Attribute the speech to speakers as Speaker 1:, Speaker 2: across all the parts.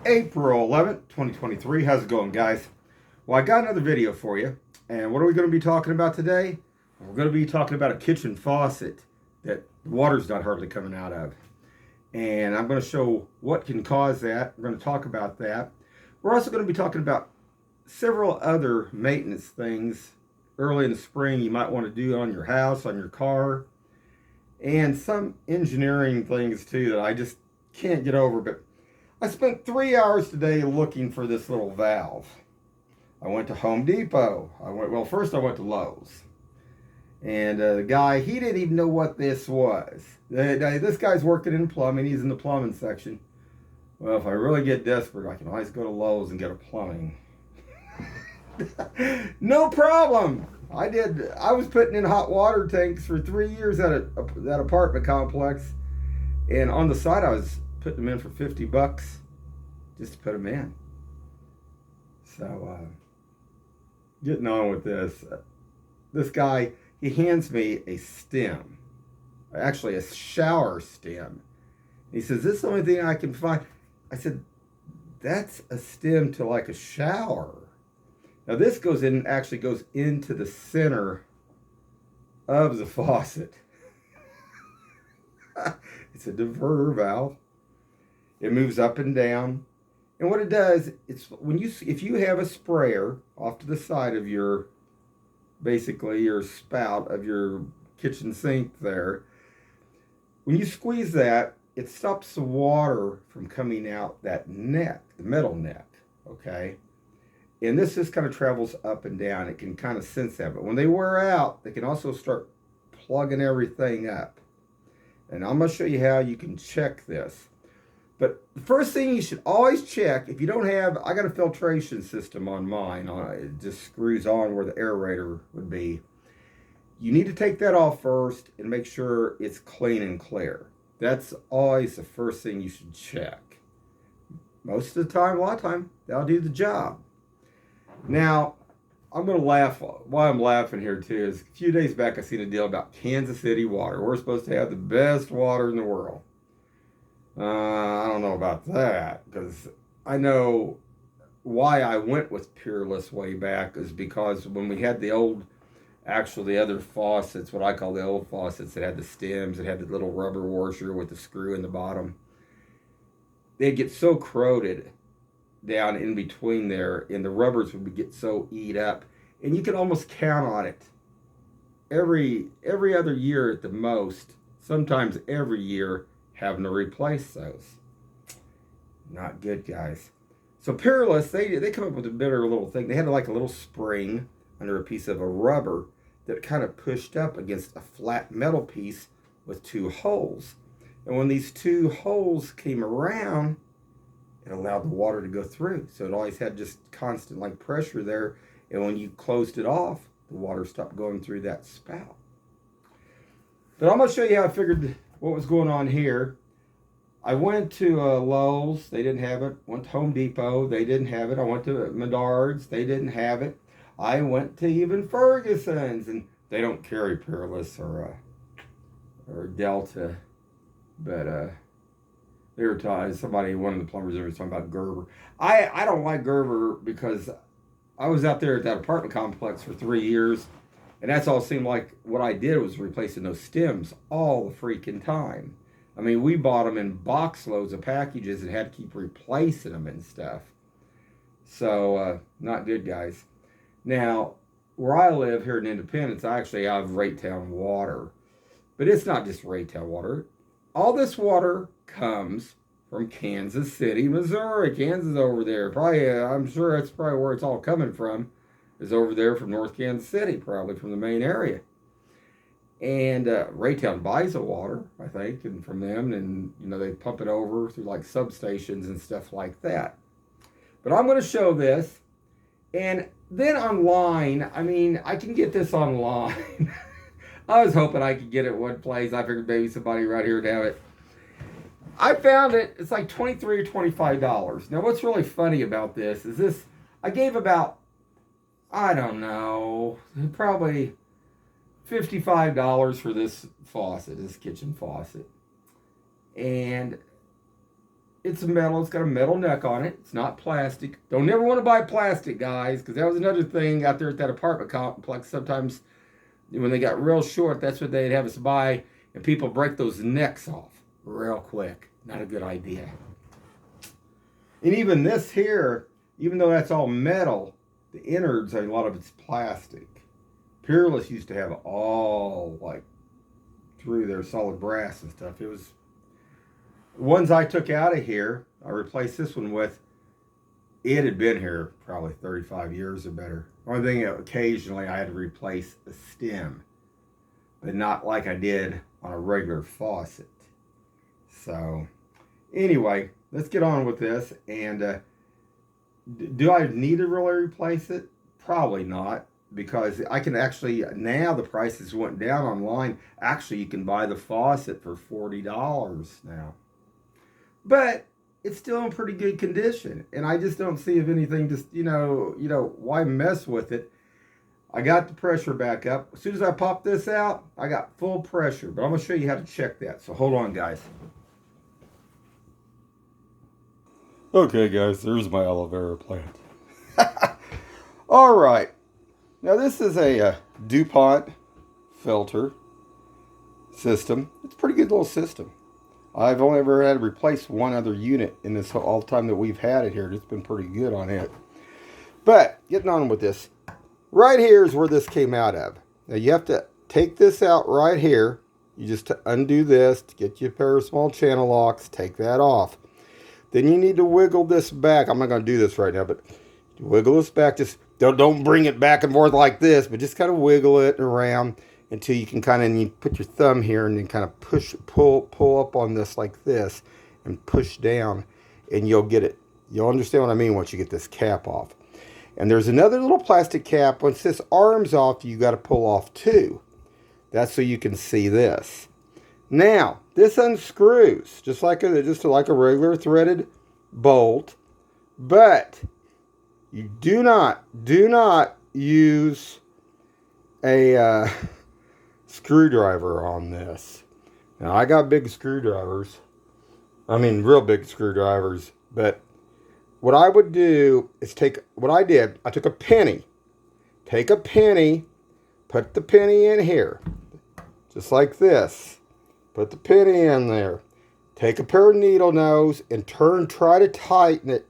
Speaker 1: April 11th, 2023. How's it going, guys? Well, I got another video for you. And what are we going to be talking about today? We're going to be talking about a kitchen faucet that the water's not hardly coming out of. And I'm going to show what can cause that. We're going to talk about that. We're also going to be talking about several other maintenance things early in the spring you might want to do on your house, on your car, and some engineering things too that I just can't get over. But I spent 3 hours today looking for this little valve. I went to Home Depot. First I went to Lowe's. And the guy, he didn't even know what this was. This guy's working in plumbing. He's in the plumbing section. Well, if I really get desperate, I can always go to Lowe's and get a plumbing. No problem. I was putting in hot water tanks for 3 years at that apartment complex. And on the side, I was putting them in for $50 just to put them in. So, getting on with this. This guy, he hands me a stem. Actually, a shower stem. He says, "This is the only thing I can find." I said, "That's a stem to like a shower." Now this actually goes into the center of the faucet. It's a diverter valve. It moves up and down. And what it does, if you have a sprayer off to the side of your spout of your kitchen sink there, when you squeeze that, it stops the water from coming out that neck, the metal neck, okay? And this just kind of travels up and down. It can kind of sense that. But when they wear out, they can also start plugging everything up. And I'm going to show you how you can check this. But the first thing you should always check, if you don't have, I got a filtration system on mine. It just screws on where the aerator would be. You need to take that off first and make sure it's clean and clear. That's always the first thing you should check. Most of the time, a lot of time, that'll do the job. Now, I'm going to laugh. Why I'm laughing here too is a few days back I seen a deal about Kansas City water. We're supposed to have the best water in the world. I don't know about that, because I know why I went with Peerless way back is because when we had the other faucets, what I call the old faucets that had the stems, that had the little rubber washer with the screw in the bottom, they'd get so corroded down in between there, and the rubbers would get so eat up, and you could almost count on it every other year at the most, sometimes every year, having to replace those. Not good, guys. So Peerless, they come up with a better little thing. They had like a little spring under a piece of a rubber that kind of pushed up against a flat metal piece with two holes. And when these two holes came around, it allowed the water to go through. So it always had just constant like pressure there. And when you closed it off, the water stopped going through that spout. But I'm going to show you how I figured what was going on here. I went to Lowe's, they didn't have it. Went to Home Depot, they didn't have it. I went to Menards, they didn't have it. I went to even Ferguson's, and they don't carry Peerless or Delta. But they were talking, one of the plumbers there was talking about Gerber. I don't like Gerber because I was out there at that apartment complex for 3 years, and that's all it seemed like what I did was replacing those stems all the freaking time. I mean, we bought them in box loads of packages and had to keep replacing them and stuff. So, not good, guys. Now, where I live here in Independence, I actually have Raytown water. But it's not just Raytown water. All this water comes from Kansas City, Missouri. Kansas over there. Probably, I'm sure that's probably where it's all coming from. Is over there from North Kansas City, probably from the main area. And Raytown buys the water, I think, and from them, and they pump it over through like substations and stuff like that. But I'm going to show this, and then online. I mean, I can get this online. I was hoping I could get it one place. I figured maybe somebody right here would have it. I found it. It's like $23 or $25. Now, what's really funny about this is this. I gave about, I don't know, probably $55 for this faucet, this kitchen faucet. And it's metal. It's got a metal neck on it. It's not plastic. Don't ever want to buy plastic, guys, because that was another thing out there at that apartment complex. Sometimes when they got real short, that's what they'd have us buy, and people break those necks off real quick. Not a good idea. And even this here, even though that's all metal, the innards, a lot of it's plastic. Peerless used to have all like through their solid brass and stuff. It was the ones I took out of here. I replaced this one with. It had been here probably 35 years or better. Only thing, occasionally I had to replace the stem, but not like I did on a regular faucet. So anyway, let's get on with this. And do I need to really replace it? Probably not, because I can actually, now the prices went down online. Actually, you can buy the faucet for $40 now. But it's still in pretty good condition. And I just don't see if anything, just, why mess with it? I got the pressure back up. As soon as I pop this out, I got full pressure. But I'm going to show you how to check that. So hold on, guys. Okay, guys, there's my aloe vera plant. All right. Now, this is a DuPont filter system. It's a pretty good little system. I've only ever had to replace one other unit in this all the time that we've had it here. It's been pretty good on it. But getting on with this, right here is where this came out of. Now you have to take this out right here. You just undo this to get you a pair of small channel locks. Take that off. Then you need to wiggle this back. I'm not going to do this right now, but wiggle this back. Just don't bring it back and forth like this, but just kind of wiggle it around until you can kind of, you put your thumb here and then kind of pull up on this like this and push down, and you'll get it. You'll understand what I mean once you get this cap off. And there's another little plastic cap. Once this arm's off, you got to pull off too. That's so you can see this. Now, this unscrews just like a regular threaded bolt, but you do not use a screwdriver on this. Now, I got big screwdrivers. I mean, real big screwdrivers. But what I would do is I took a penny. Take a penny, put the penny in here, just like this. Put the penny in there. Take a pair of needle nose and try to tighten it.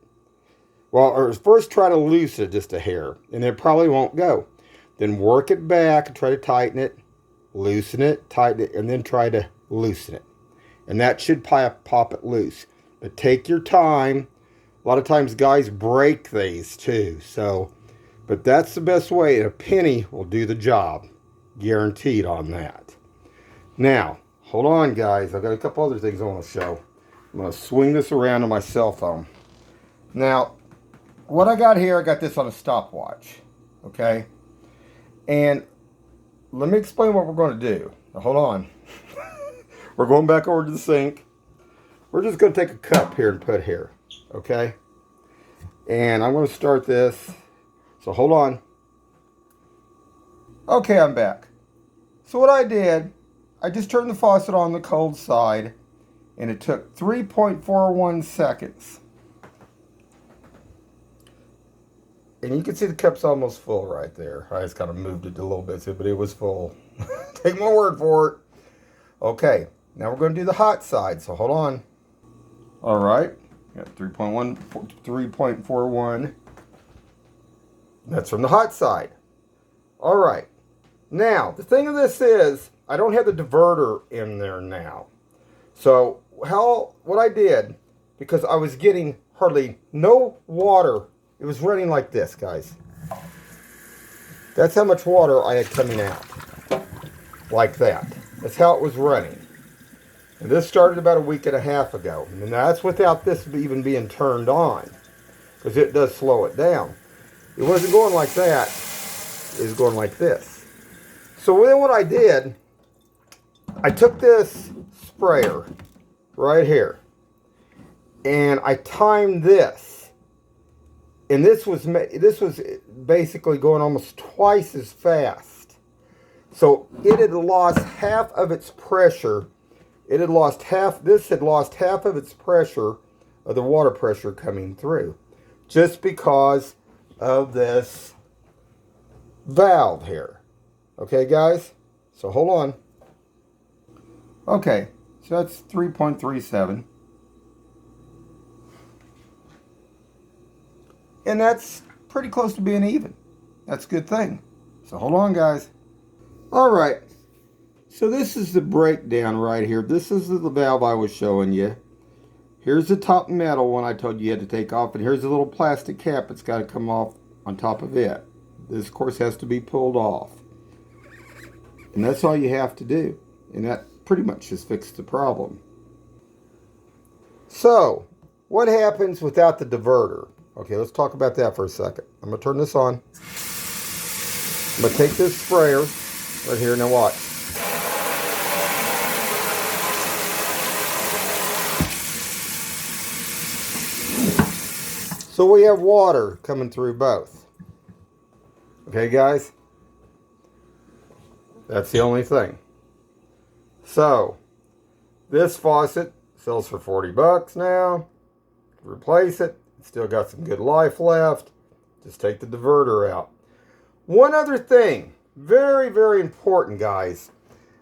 Speaker 1: Well, or first try to loosen it just a hair, and it probably won't go. Then work it back and try to tighten it, loosen it, tighten it, and then try to loosen it. And that should pop it loose. But take your time. A lot of times guys break these too. But that's the best way. And a penny will do the job. Guaranteed on that. Now, hold on, guys. I've got a couple other things I want to show. I'm going to swing this around on my cell phone. Now, what I got here, I got this on a stopwatch. Okay? And let me explain what we're going to do. Now, hold on. We're going back over to the sink. We're just going to take a cup here and put here. Okay? And I'm going to start this. So hold on. Okay, I'm back. So what I did, I just turned the faucet on the cold side, and it took 3.41 seconds. And you can see the cup's almost full right there. I just kind of moved it a little bit, but it was full. Take my word for it. Okay, now we're going to do the hot side, so hold on. All right, got 3.41. That's from the hot side. All right. Now, the thing of this is, I don't have the diverter in there now. So, what I did, because I was getting hardly no water, it was running like this, guys. That's how much water I had coming out. Like that. That's how it was running. And this started about a week and a half ago. And that's without this even being turned on. Because it does slow it down. It wasn't going like that. It was going like this. So then what I did, I took this sprayer right here, and I timed this, and this was basically going almost twice as fast. So it had lost half of its pressure. This had lost half of its pressure of the water pressure coming through, just because of this valve here. Okay, guys? So hold on. Okay, so that's 3.37. And that's pretty close to being even. That's a good thing. So hold on, guys. All right. So this is the breakdown right here. This is the valve I was showing you. Here's the top metal one I told you had to take off. And here's the little plastic cap that's got to come off on top of it. This, of course, has to be pulled off. And that's all you have to do. And that pretty much just fixed the problem. So, what happens without the diverter? Okay, let's talk about that for a second. I'm going to turn this on. I'm going to take this sprayer right here. Now watch. So we have water coming through both. Okay, guys? That's the only thing. So, this faucet sells for 40 bucks now. Replace it. It's still got some good life left. Just take the diverter out. One other thing, very, very important, guys.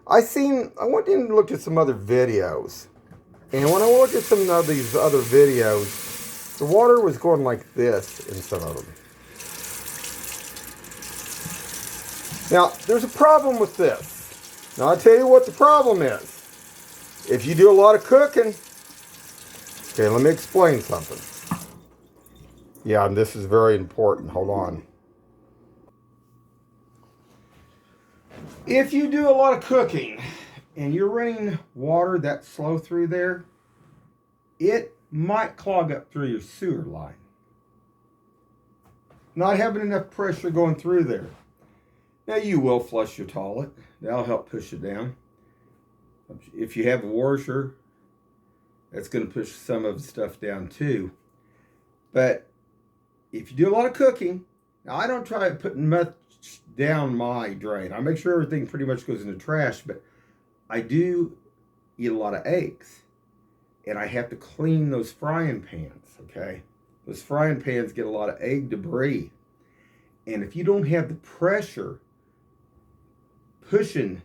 Speaker 1: I went in and looked at some other videos. And when I looked at some of these other videos, the water was going like this in some of them. Now, there's a problem with this. Now, I'll tell you what the problem is. If you do a lot of cooking, okay, let me explain something. Yeah, and this is very important. Hold on. If you do a lot of cooking and you're running water that slow through there, it might clog up through your sewer line. Not having enough pressure going through there. Now you will flush your toilet. That'll help push it down. If you have a washer, that's going to push some of the stuff down too. But if you do a lot of cooking, now I don't try putting much down my drain. I make sure everything pretty much goes in the trash, but I do eat a lot of eggs. And I have to clean those frying pans, okay? Those frying pans get a lot of egg debris. And if you don't have the pressure pushing,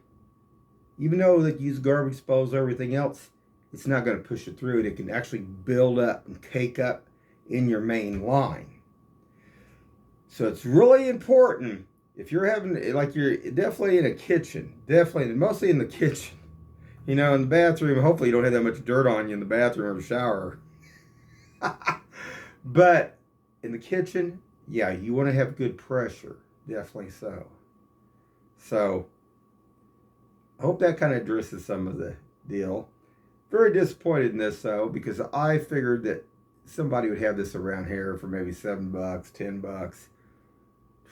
Speaker 1: even though they use garbage disposal, everything else, it's not going to push it through. It can actually build up and cake up in your main line. So it's really important if you're having, like you're definitely in a kitchen, mostly in the kitchen. You know, in the bathroom, hopefully you don't have that much dirt on you in the bathroom or shower. But in the kitchen, yeah, you want to have good pressure. Definitely so. So, I hope that kind of addresses some of the deal. Very disappointed in this, though, because I figured that somebody would have this around here for maybe $7, $10,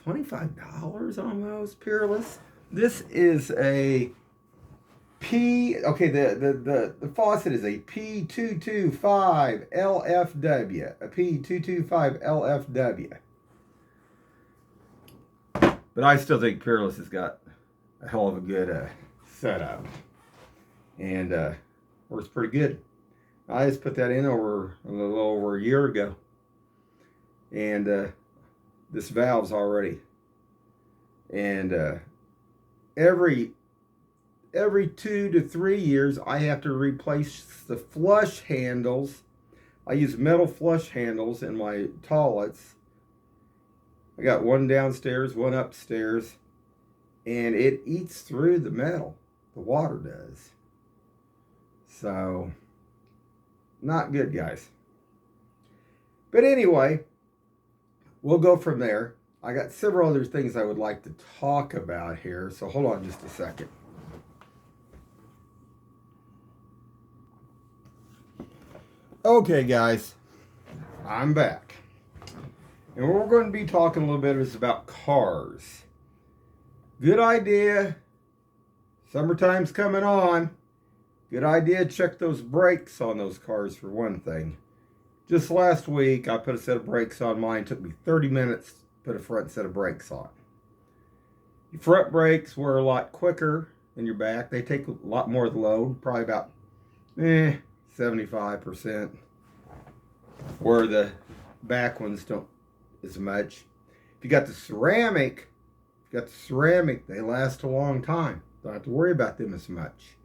Speaker 1: $25 almost, Peerless. This is a the faucet is a P225 LFW. A P225 LFW. But I still think Peerless has got a hell of a good setup. And works pretty good. I just put that in a little over a year ago. And this valve's already. And every 2 to 3 years, I have to replace the flush handles. I use metal flush handles in my toilets. I got one downstairs, one upstairs, and it eats through the metal. The water does. So, not good, guys. But anyway, we'll go from there. I got several other things I would like to talk about here, so hold on just a second. Okay, guys, I'm back. And what we're going to be talking a little bit is about cars. Good idea. Summertime's coming on. Good idea to check those brakes on those cars for one thing. Just last week, I put a set of brakes on mine. It took me 30 minutes to put a front set of brakes on. Your front brakes were a lot quicker than your back. They take a lot more of the load, probably about 75%. where the back ones don't as much. If you got the ceramic, they last a long time. Don't have to worry about them as much.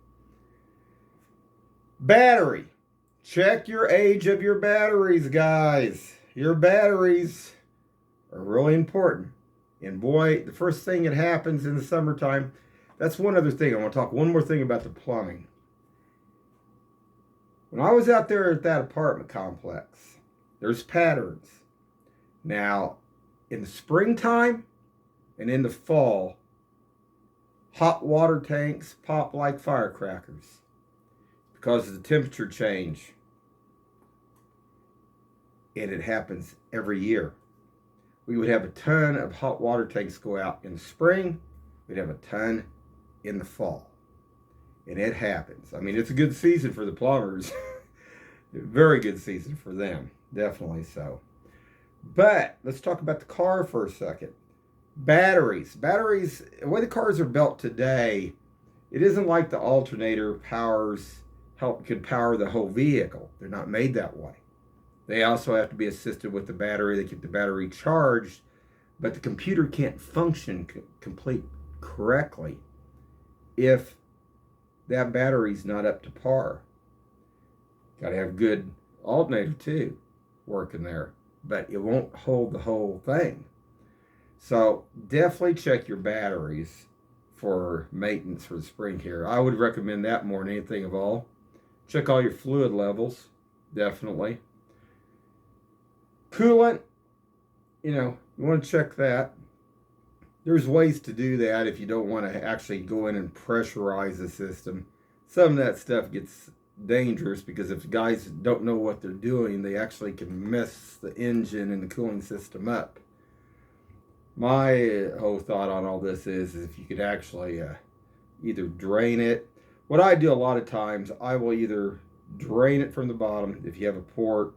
Speaker 1: Battery. Check your age of your batteries, guys. Your batteries are really important. And boy, the first thing that happens in the summertime, that's one other thing. I want to talk one more thing about the plumbing. When I was out there at that apartment complex, there's patterns. Now, in the springtime and in the fall, hot water tanks pop like firecrackers because of the temperature change. And it happens every year. We would have a ton of hot water tanks go out in the spring. We'd have a ton in the fall. And it happens. I mean, it's a good season for the plumbers. Very good season for them. Definitely so. But let's talk about the car for a second. Batteries. Batteries, the way the cars are built today, it isn't like the alternator could power the whole vehicle. They're not made that way. They also have to be assisted with the battery. They keep the battery charged, but the computer can't function correctly if that battery's not up to par. Got to have good alternator too working there, but it won't hold the whole thing. So definitely check your batteries for maintenance for the spring here. I would recommend that more than anything of all. Check all your fluid levels, definitely. Coolant, you want to check that. There's ways to do that if you don't want to actually go in and pressurize the system. Some of that stuff gets dangerous because if guys don't know what they're doing, they actually can mess the engine and the cooling system up. My whole thought on all this is if you could actually either drain it. What I do a lot of times, I will either drain it from the bottom if you have a port,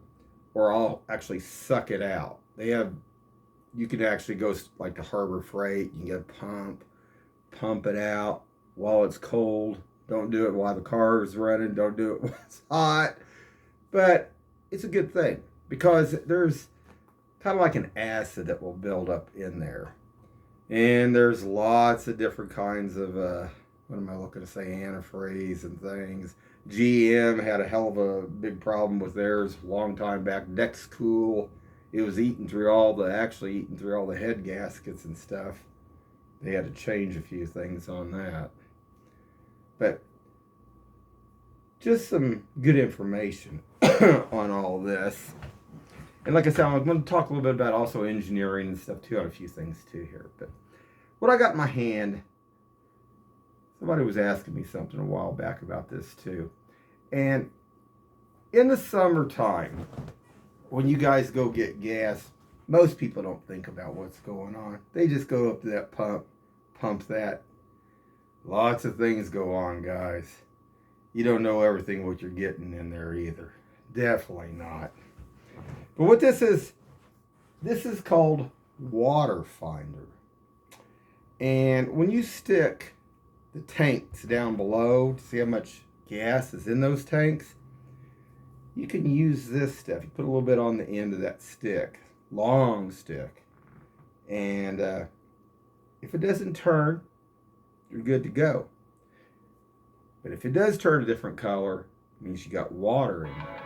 Speaker 1: or I'll actually suck it out. You can actually go like to Harbor Freight, you can get a pump it out while it's cold. Don't do it while the car is running. Don't do it while it's hot. But it's a good thing because there's kind of like an acid that will build up in there. And there's lots of different kinds of, what am I looking to say, antifreeze and things. GM had a hell of a big problem with theirs a long time back. Cool. It was eating through all the head gaskets and stuff. They had to change a few things on that. But just some good information on all this. And like I said, I'm going to talk a little bit about also engineering and stuff too, on a few things too here. But what I got in my hand, somebody was asking me something a while back about this too. And in the summertime, when you guys go get gas, most people don't think about what's going on. They just go up to that pump that. Lots of things go on, guys. You don't know everything what you're getting in there either. Definitely not. But what this is called Water Finder. And when you stick the tanks down below to see how much gas is in those tanks, you can use this stuff. You put a little bit on the end of that stick, long stick. And if it doesn't turn, you're good to go. But if it does turn a different color, it means you got water in there.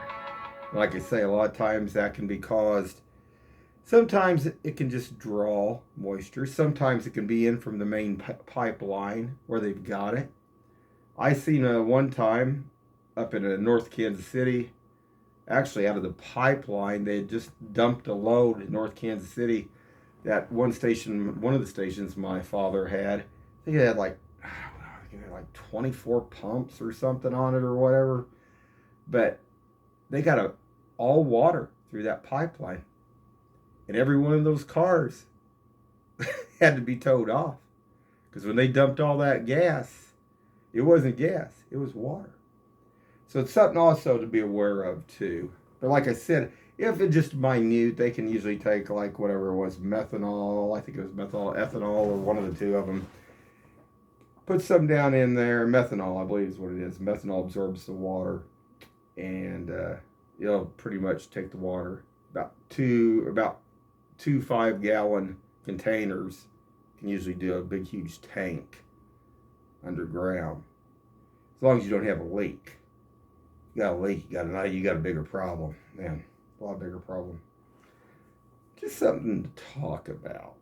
Speaker 1: Like I say, a lot of times that can be caused. Sometimes it can just draw moisture. Sometimes it can be in from the main pipeline where they've got it. I seen one time up in North Kansas City, actually out of the pipeline, they had just dumped a load in North Kansas City. That one of the stations my father had, I think it had like 24 pumps or something on it or whatever. But they got all water through that pipeline. And every one of those cars had to be towed off. Because when they dumped all that gas, it wasn't gas, it was water. So it's something also to be aware of too. But like I said, if it's just minute, they can usually take like whatever it was, methanol, I think it was ethanol, or one of the two of them. Put some down in there, methanol I believe is what it is. Methanol absorbs the water and it'll pretty much take the water about two 5-gallon containers can usually do a big huge tank underground. As long as you don't have a leak. You got a leak, you got a bigger problem, man. A lot bigger problem. Just something to talk about.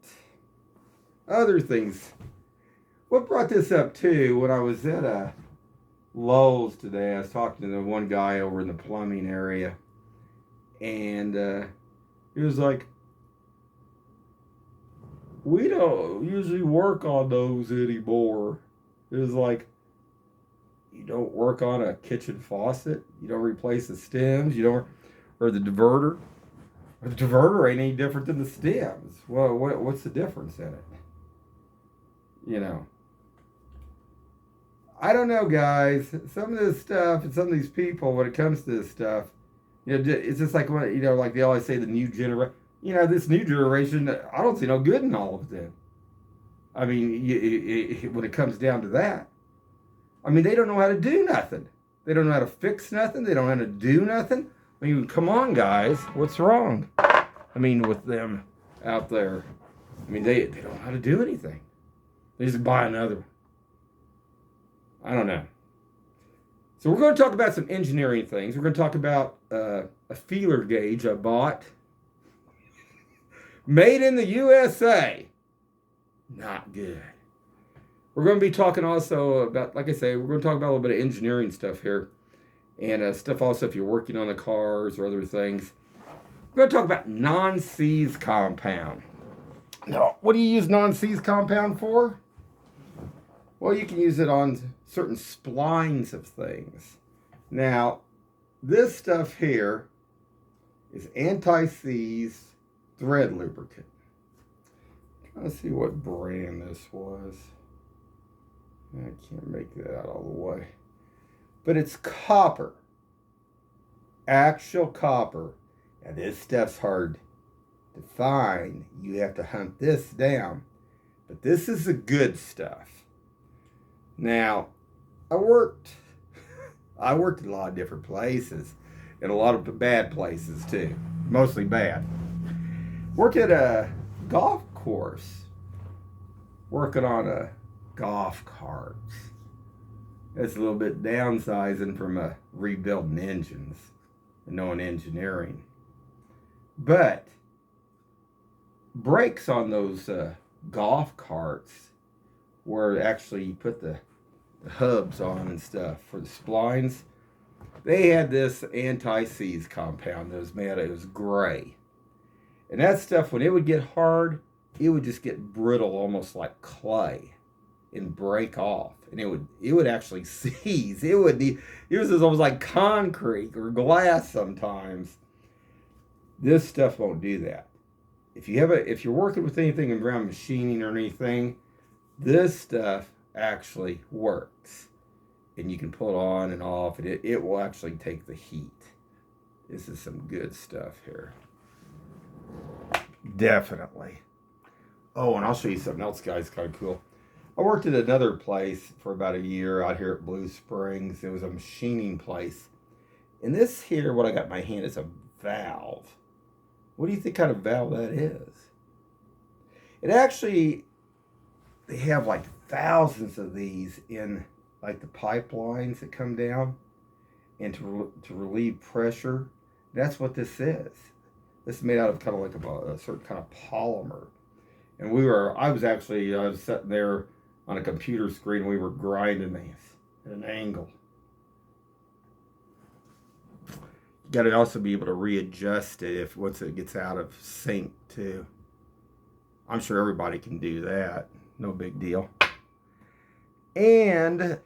Speaker 1: Other things. What brought this up too? When I was at a Lowe's today, I was talking to the one guy over in the plumbing area, and he was like, "We don't usually work on those anymore." It was like, you don't work on a kitchen faucet, you don't replace the stems, you don't, or the diverter. Or the diverter ain't any different than the stems. Well, what's the difference in it? You know, I don't know, guys. Some of this stuff and some of these people, when it comes to this stuff, it's just like when like they always say, the new generation. This new generation, I don't see no good in all of them. I mean, when it comes down to that, I mean, they don't know how to do nothing. They don't know how to fix nothing. They don't know how to do nothing. I mean, come on, guys. What's wrong? I mean, with them out there. I mean, they don't know how to do anything. They just buy another one. I don't know. So we're going to talk about some engineering things. We're going to talk about a feeler gauge I bought. Made in the USA. Not good. We're going to be talking also about, like I say, we're going to talk about a little bit of engineering stuff here. And stuff also if you're working on the cars or other things. We're going to talk about non-seize compound. Now, what do you use non-seize compound for? Well, you can use it on certain splines of things. Now, this stuff here is anti-seize thread lubricant. Let's see what brand this was. I can't make that out all the way. But it's copper. Actual copper. Now, this stuff's hard to find. You have to hunt this down. But this is the good stuff. Now, I worked in a lot of different places. And a lot of bad places, too. Mostly bad. Worked at a golf course. Working on a golf carts. That's a little bit downsizing from rebuilding engines and knowing engineering. But brakes on those golf carts, where actually you put the hubs on and stuff for the splines, they had this anti-seize compound that was made. It was gray, and that stuff, when it would get hard, it would just get brittle, almost like clay, and break off, and it would actually seize. It was almost like concrete or glass sometimes. This stuff won't do that. If you're working with anything around machining or anything, this stuff actually works, and you can pull it on and off, and it will actually take the heat. This is some good stuff here. Definitely. Oh, and I'll show you something else, guys. Kind of cool. I worked at another place for about a year out here at Blue Springs. It was a machining place. And this here, what I got in my hand, is a valve. What do you think kind of valve that is? It actually, they have like thousands of these in like the pipelines that come down, and to relieve pressure. That's what this is. This is made out of kind of like a certain kind of polymer. And I was sitting there on a computer screen, and we were grinding these at an angle. You got to also be able to readjust it once it gets out of sync too. I'm sure everybody can do that. No big deal. And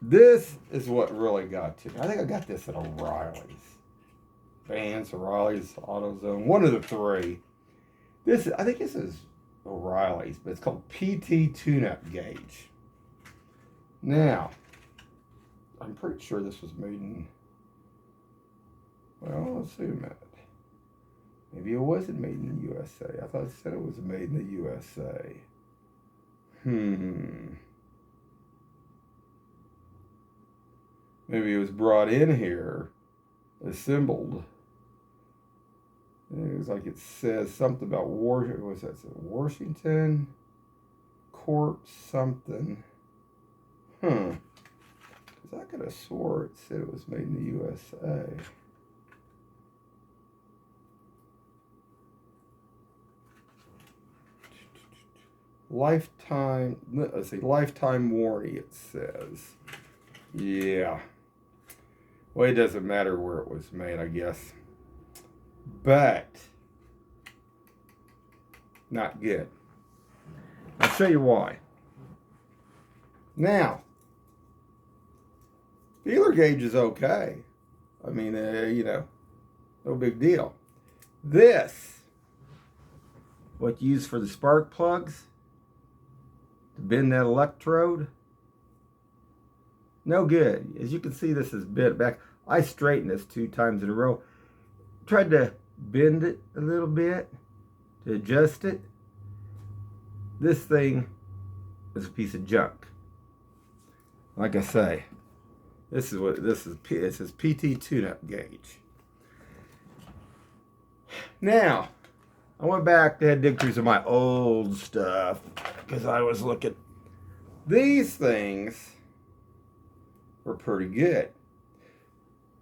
Speaker 1: this is what really got to me. I think I got this at O'Reilly's. Vance, O'Reilly's, AutoZone, one of the three. I think this is O'Reilly's, but it's called PT Tune-Up Gauge. Now, I'm pretty sure this was made in, well, let's see a minute. Maybe it wasn't made in the USA. I thought it said it was made in the USA. Maybe it was brought in here, assembled. looks like it says something about what's that? Washington Court something. Because I could have swore it said it was made in the USA. Lifetime, let's see, lifetime warranty it says. Yeah. Well, it doesn't matter where it was made, I guess. But not good. I'll show you why. Now, feeler gauge is okay. I mean, no big deal. This, what you use for the spark plugs, to bend that electrode, no good. As you can see, this is bent back. I straightened this 2 times in a row. Tried to bend it a little bit to adjust it. This thing is a piece of junk. Like I say, this is what this is. It says PT tune-up gauge. Now, I went back to dig through some of my old stuff because I was looking. These things were pretty good.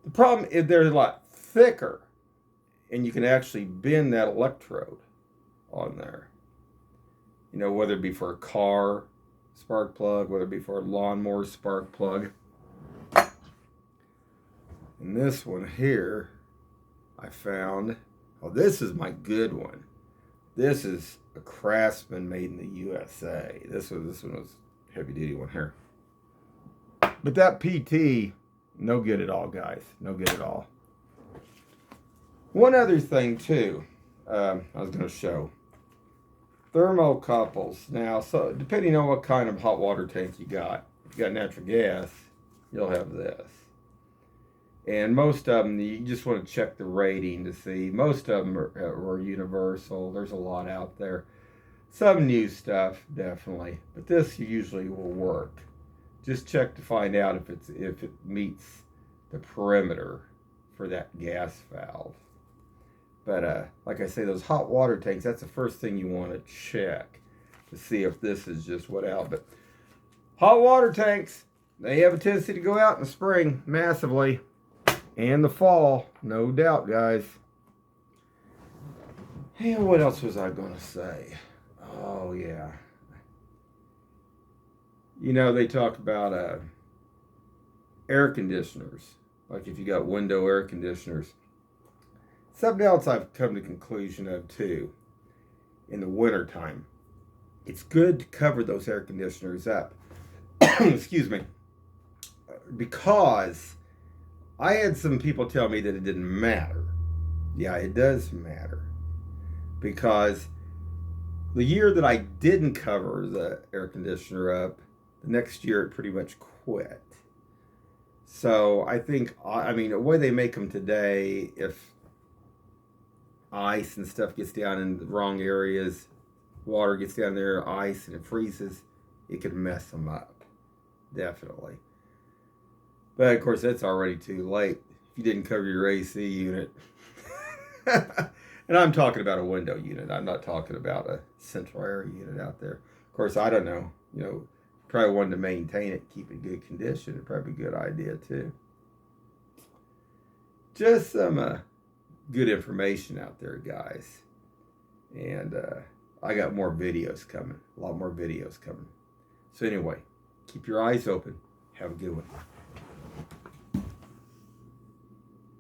Speaker 1: The problem is they're a lot thicker, and you can actually bend that electrode on there. You know, whether it be for a car spark plug, whether it be for a lawnmower spark plug. And this one here, I found, oh, this is my good one. This is a Craftsman made in the USA. This one was a heavy duty one here. But that PT, no good at all, guys. No good at all. One other thing too, I was going to show. Thermocouples. Now, so depending on what kind of hot water tank you got, if you got natural gas, you'll have this. And most of them, you just want to check the rating to see. Most of them are universal. There's a lot out there. Some new stuff, definitely. But this usually will work. Just check to find out if it meets the perimeter for that gas valve. But like I say, those hot water tanks, that's the first thing you want to check to see if this is just what out. But hot water tanks, they have a tendency to go out in the spring massively. And the fall, no doubt, guys. And what else was I going to say? Oh, yeah. You know, they talk about air conditioners. Like if you got window air conditioners. Something else I've come to the conclusion of, too, in the wintertime. It's good to cover those air conditioners up. Excuse me. Because I had some people tell me that it didn't matter. Yeah, it does matter. Because the year that I didn't cover the air conditioner up, the next year it pretty much quit. So I think, I mean, the way they make them today, if ice and stuff gets down in the wrong areas, water gets down there, ice, and it freezes, it could mess them up. Definitely. But of course, that's already too late if you didn't cover your AC unit. And I'm talking about a window unit. I'm not talking about a central air unit out there. Of course, I don't know. You know, probably wanted to maintain it, keep it in good condition. It'd probably be a good idea too. Just some good information out there, guys. And I got more videos coming. A lot more videos coming. So anyway, keep your eyes open. Have a good one.